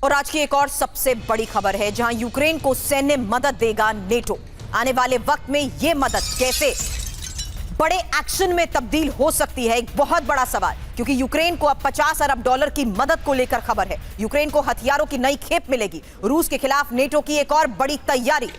और आज की एक और सबसे बड़ी खबर है, जहां यूक्रेन को सैन्य मदद देगा नेटो। आने वाले वक्त में यह मदद कैसे बड़े एक्शन में तब्दील हो सकती है, एक बहुत बड़ा सवाल, क्योंकि यूक्रेन को अब 50 अरब डॉलर की मदद को लेकर खबर है। यूक्रेन को हथियारों की नई खेप मिलेगी। रूस के खिलाफ नेटो की एक और बड़ी तैयारी।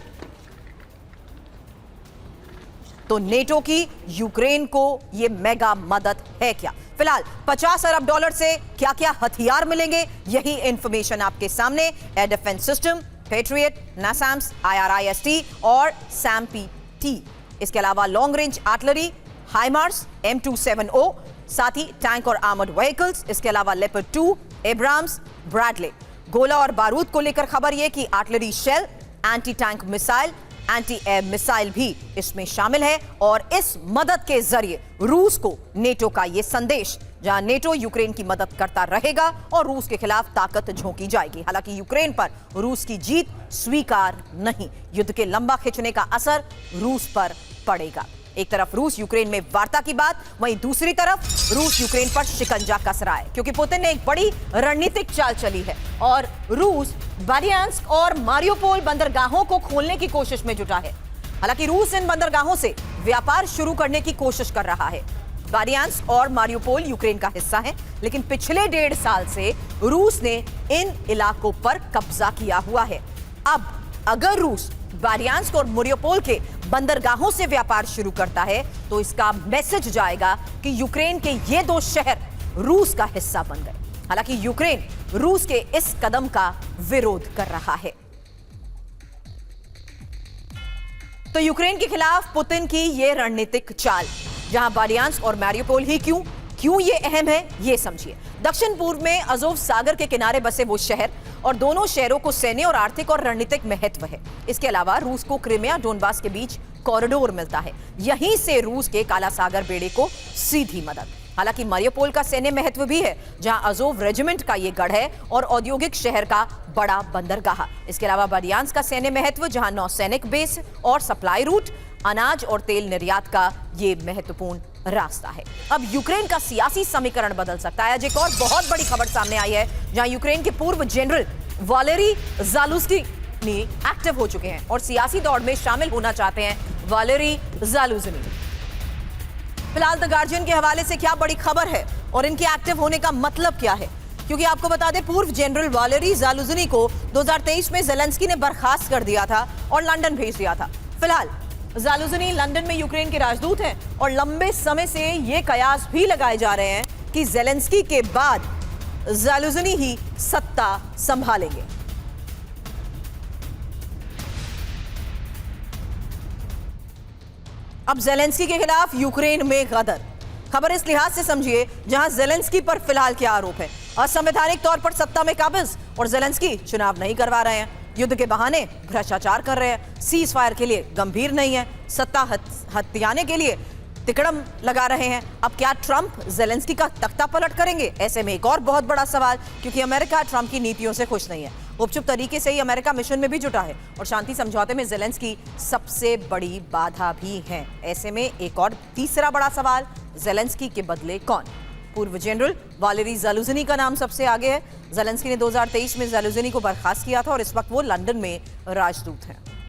तो नेटो की यूक्रेन को यह मेगा मदद है क्या? फिलहाल 50 अरब डॉलर से क्या क्या हथियार मिलेंगे, यही इंफॉर्मेशन आपके सामने। Air defence system, Patriot, NASAMS, IRIS-T और SAM-P-T। इसके अलावा लॉन्ग रेंज आर्टिलरी, हाइमार्स, M270, साथ ही टैंक और आर्मर्ड व्हीकल्स। इसके अलावा लेपर्ड 2, एब्राम्स, ब्रैडले। गोला और बारूद को लेकर खबर यह कि artillery shell, anti tank missile, anti air missile भी इसमें शामिल है। और इस मदद के जरिए रूस को नेटो का यह संदेश, जहां नेटो यूक्रेन की मदद करता रहेगा और रूस के खिलाफ ताकत झोंकी जाएगी। हालांकि यूक्रेन पर रूस की जीत स्वीकार नहीं। युद्ध के लंबा खिंचने का असर रूस पर पड़ेगा। एक तरफ रूस यूक्रेन में वार्ता की बात, वहीं दूसरी तरफ रूस यूक्रेन पर शिकंजा कस रहा है, क्योंकि पुतिन ने एक बड़ी रणनीतिक चाल चली है और रूस बेर्डियांस्क और मारियोपोल बंदरगाहों को खोलने की कोशिश में जुटा है। हालांकि रूस इन बंदरगाहों से व्यापार शुरू करने की कोशिश कर रहा है। बेर्डियांस्क और मारियोपोल यूक्रेन का हिस्सा है, लेकिन पिछले 1.5 साल से रूस ने इन इलाकों पर कब्जा किया हुआ है। अब अगर रूस बेर्डियांस्क और मारियोपोल के बंदरगाहों से व्यापार शुरू करता है, तो इसका मैसेज जाएगा कि यूक्रेन के ये 2 शहर रूस का हिस्सा बन गए। हालांकि यूक्रेन रूस के इस कदम का विरोध कर रहा है। तो यूक्रेन के खिलाफ पुतिन की यह रणनीतिक चाल, जहां बेर्डियांस्क और मारियोपोल ही क्यों ये अहम है, ये समझिए। दक्षिण पूर्व में अज़ोव सागर के किनारे बसे वो शहर, और दोनों शहरों को सैन्य और आर्थिक और रणनीतिक महत्व है। इसके अलावा रूस को क्रीमिया डोनबास के बीच कॉरिडोर मिलता है। यहीं से रूस के काला सागर बेड़े को सीधी मदद। हालांकि मारियोपोल का सैन्य महत्व भी है, जहां अज़ोव रेजिमेंट का ये गढ़ है और औद्योगिक शहर का बड़ा बंदरगाह। इसके अलावा बेर्डियांस्क का सैन्य महत्व, जहां नौसैनिक बेस और सप्लाई रूट, अनाज और तेल निर्यात का ये महत्वपूर्ण रास्ता है। अब यूक्रेन का सियासी समीकरण बदल सकता है। आज एक और बहुत बड़ी खबर सामने आई है, जहां यूक्रेन के पूर्व जनरल वालेरी ज़ालुझनी एक्टिव हो चुके हैं और सियासी दौड़ में शामिल होना चाहते हैं वालेरी ज़ालुझनी। फिलहाल द गार्जियन के हवाले से क्या बड़ी खबर है और इनके एक्टिव होने का मतलब क्या है, क्योंकि आपको बता दें, पूर्व जनरल वालेरी ज़ालुझनी को 2023 में ज़ेलेंस्की ने बर्खास्त कर दिया था और लंदन भेज दिया था। फिलहाल ज़ालुझनी लंदन में यूक्रेन के राजदूत हैं और लंबे समय से ये कयास भी लगाए जा रहे हैं कि ज़ेलेंस्की के बाद ज़ालुझनी ही सत्ता संभालेंगे। अब ज़ेलेंस्की के खिलाफ यूक्रेन में गदर। खबर इस लिहाज से समझिए, जहां ज़ेलेंस्की पर फिलहाल क्या आरोप है। असंवैधानिक तौर पर सत्ता में काबिज और ज़ेलेंस्की चुनाव नहीं करवा रहे हैं, युद्ध के बहाने भ्रष्टाचार कर रहे हैं, सीज फायर के लिए गंभीर नहीं है, सत्ता हथियाने के लिए तिकड़म लगा रहे हैं। अब क्या ट्रंप ज़ेलेंस्की का तख्ता पलट करेंगे? ऐसे में एक और बहुत बड़ा सवाल, क्योंकि अमेरिका ट्रंप की नीतियों से खुश नहीं है। गुपचुप तरीके से ही अमेरिका मिशन में भी जुटा है और शांति समझौते में ज़ेलेंस्की सबसे बड़ी बाधा भी है। ऐसे में एक और तीसरा बड़ा सवाल, ज़ेलेंस्की के बदले कौन? पूर्व जनरल वालेरी ज़ालुझनी का नाम सबसे आगे है। ज़ेलेंस्की ने 2023 में ज़ालुझनी को बर्खास्त किया था और इस वक्त वो लंदन में राजदूत हैं।